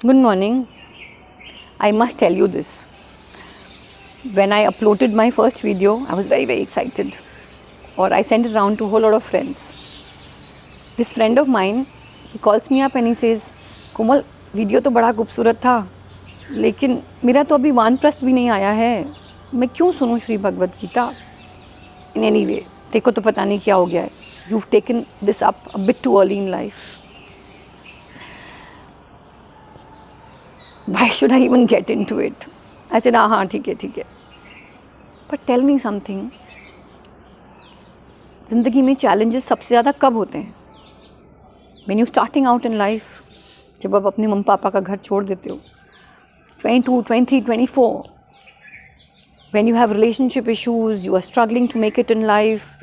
Good morning. I must tell you this. When I uploaded my first video, I was very excited. Or I sent it around to a whole lot of friends. This friend of mine, he calls me up and he says, Komal video तो बड़ा खूबसूरत था, लेकिन मेरा तो अभी वानप्रस्थ भी नहीं आया है. मैं क्यों सुनूं Shri Bhagavad Gita? In any way, देखो तो पता नहीं क्या हो गया है. You've taken this up a bit too early in life. Why should I even get into it? I said, हाँ ठीक है. But tell me something. ज़िंदगी में challenges सबसे ज़्यादा कब होते हैं? When you're starting out in life, जब आप अपने मम्मी पापा का घर छोड़ देते हो, 22, 23, 24. When you have relationship issues, you are struggling to make it in life.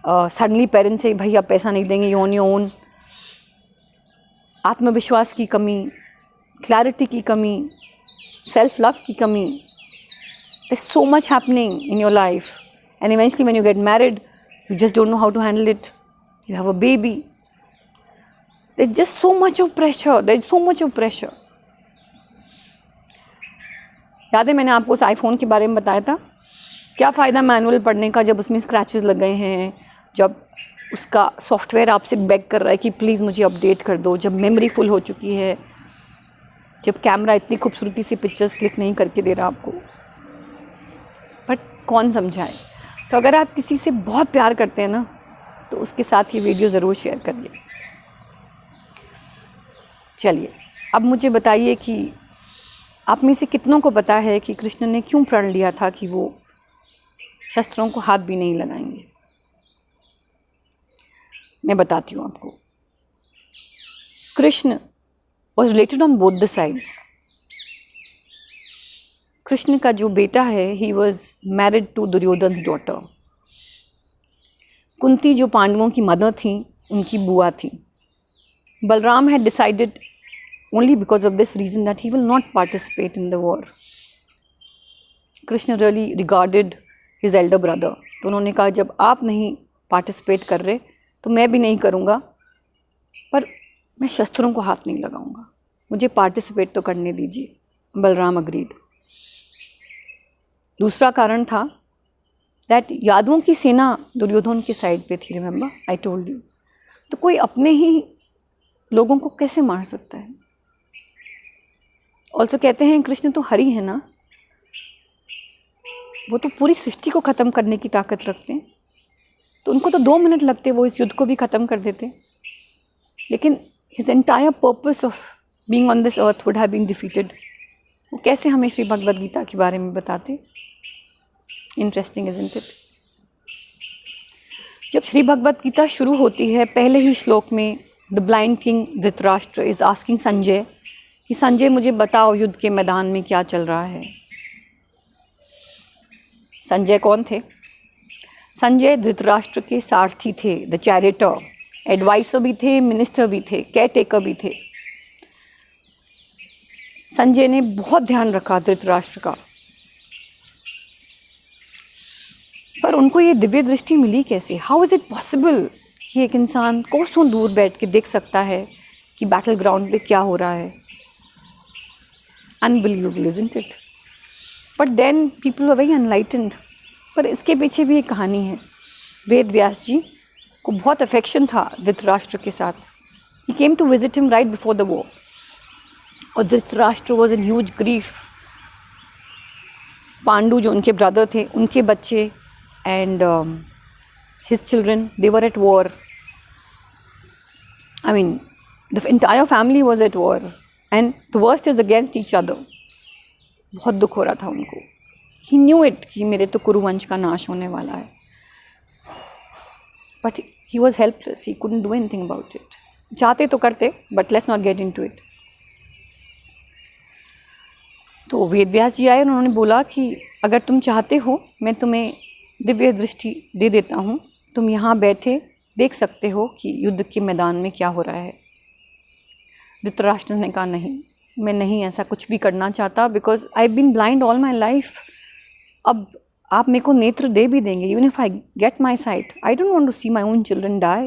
Suddenly parents say, भाई आप पैसा नहीं देंगे, you on your own. आत्मविश्वास की कमी, clarity की कमी, self love की कमी. There's so much happening in your life, and eventually when you get married, you just don't know how to handle it. You have a baby. There's just so much of pressure. याद है मैंने आपको उस iPhone के बारे में बताया था? क्या फ़ायदा मैनुअल पढ़ने का जब उसमें स्क्रैचेस लग गए हैं, जब उसका सॉफ्टवेयर आपसे बेग कर रहा है कि प्लीज़ मुझे अपडेट कर दो, जब मेमोरी फुल हो चुकी है, जब कैमरा इतनी खूबसूरती से पिक्चर्स क्लिक नहीं करके दे रहा आपको. बट कौन समझाए? तो अगर आप किसी से बहुत प्यार करते हैं ना, तो उसके साथ ये वीडियो ज़रूर शेयर करिए. चलिए, अब मुझे बताइए कि आप में से कितनों को पता है कि कृष्ण ने क्यों प्रण लिया था कि वो शस्त्रों को हाथ भी नहीं लगाएंगे? मैं बताती हूँ आपको. Krishna was related on both the sides. Krishna का जो बेटा है, he was married to दुर्योधन's daughter. Kunti जो पांडवों की मदर थी, उनकी बुआ थी. Balram had decided only because of this reason that he will not participate in the war. Krishna really regarded his elder brother. तो उन्होंने कहा जब आप नहीं पार्टिसिपेट कर रहे तो मैं भी नहीं करूँगा, पर मैं शस्त्रों को हाथ नहीं लगाऊंगा, मुझे पार्टिसिपेट तो करने दीजिए. बलराम अग्रीड. दूसरा कारण था दैट यादवों की सेना दुर्योधन के साइड पे थी. Remember I told you. तो कोई अपने ही लोगों को कैसे मार सकता है? ऑल्सो कहते हैं कृष्ण तो हरि है ना, वो तो पूरी सृष्टि को ख़त्म करने की ताकत रखते हैं. तो उनको तो 2 मिनट लगते, वो इस युद्ध को भी ख़त्म कर देते. लेकिन his entire purpose of being on this earth would have been defeated. वो कैसे हमें श्री भगवद गीता के बारे में बताते? Interesting, isn't it? जब श्री भगवद गीता शुरू होती है, पहले ही श्लोक में the blind king Dhritarashtra is asking Sanjay कि संजय मुझे बताओ युद्ध के मैदान में क्या चल रहा है. संजय कौन थे? संजय धृतराष्ट्र के सारथी थे, द चैरिटर. एडवाइसर भी थे, मिनिस्टर भी थे, केयर टेकर भी थे. संजय ने बहुत ध्यान रखा धृतराष्ट्र का. पर उनको ये दिव्य दृष्टि मिली कैसे? हाउ इज़ इट पॉसिबल कि एक इंसान कोसों दूर बैठ के देख सकता है कि बैटल ग्राउंड पे क्या हो रहा है? Unbelievable, isn't it? But then people are very unenlightened. पर इसके पीछे भी एक कहानी है. वेद व्यास जी को बहुत अफेक्शन था धृतराष्ट्र के साथ. He came to visit him right before the war. और Dhritarashtra was in huge grief. Pandu जो उनके ब्रदर थे, उनके बच्चे and his children, they were at war. I mean the entire family was at war and the worst is against each other. बहुत दुख हो रहा था उनको. ही न्यू इट कि मेरे तो कुरुवंश का नाश होने वाला है. But he was helpless. He couldn't do anything about it. चाहते तो करते, but let's not get into it. तो वेदव्यास जी आए, उन्होंने बोला कि अगर तुम चाहते हो मैं तुम्हें दिव्य दृष्टि दे देता हूँ, तुम यहाँ बैठे देख सकते हो कि युद्ध के मैदान में क्या हो रहा है. धृतराष्ट्र ने कहा नहीं, मैं नहीं ऐसा कुछ भी करना चाहता, because I have been blind all my life. अब आप मेरे को नेत्र दे भी देंगे, even if I get my sight, I don't want to see my own children die.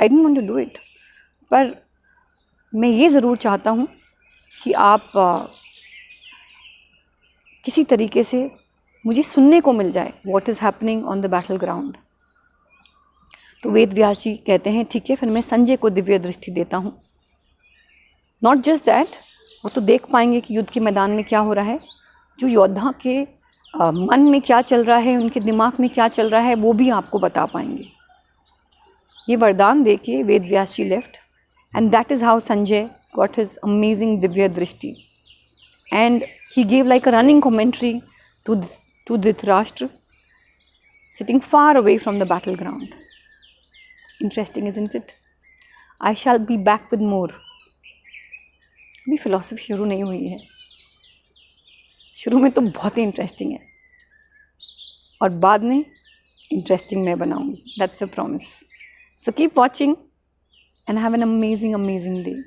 I don't want to do it. पर मैं ये ज़रूर चाहता हूँ कि आप किसी तरीके से मुझे सुनने को मिल जाए what is happening on the battle ground. तो वेद व्यास जी कहते हैं ठीक है, फिर मैं संजय को दिव्य दृष्टि देता हूँ। नॉट जस्ट दैट, वो तो देख पाएंगे कि युद्ध के मैदान में क्या हो रहा है, जो योद्धा के मन में क्या चल रहा है, उनके दिमाग में क्या चल रहा है, वो भी आपको बता पाएंगे। ये वरदान दे के Ved Vyas ji left, and that is how Sanjay got his amazing दिव्य दृष्टि, and he gave like a running commentary to Dhritarashtra, sitting far away from the battleground. Interesting, isn't it? I shall be back with more. अभी philosophy शुरू नहीं हुई है, शुरू में तो बहुत ही इंटरेस्टिंग है और बाद में इंटरेस्टिंग मैं बनाऊंगी. That's a promise. So keep watching and have an amazing day.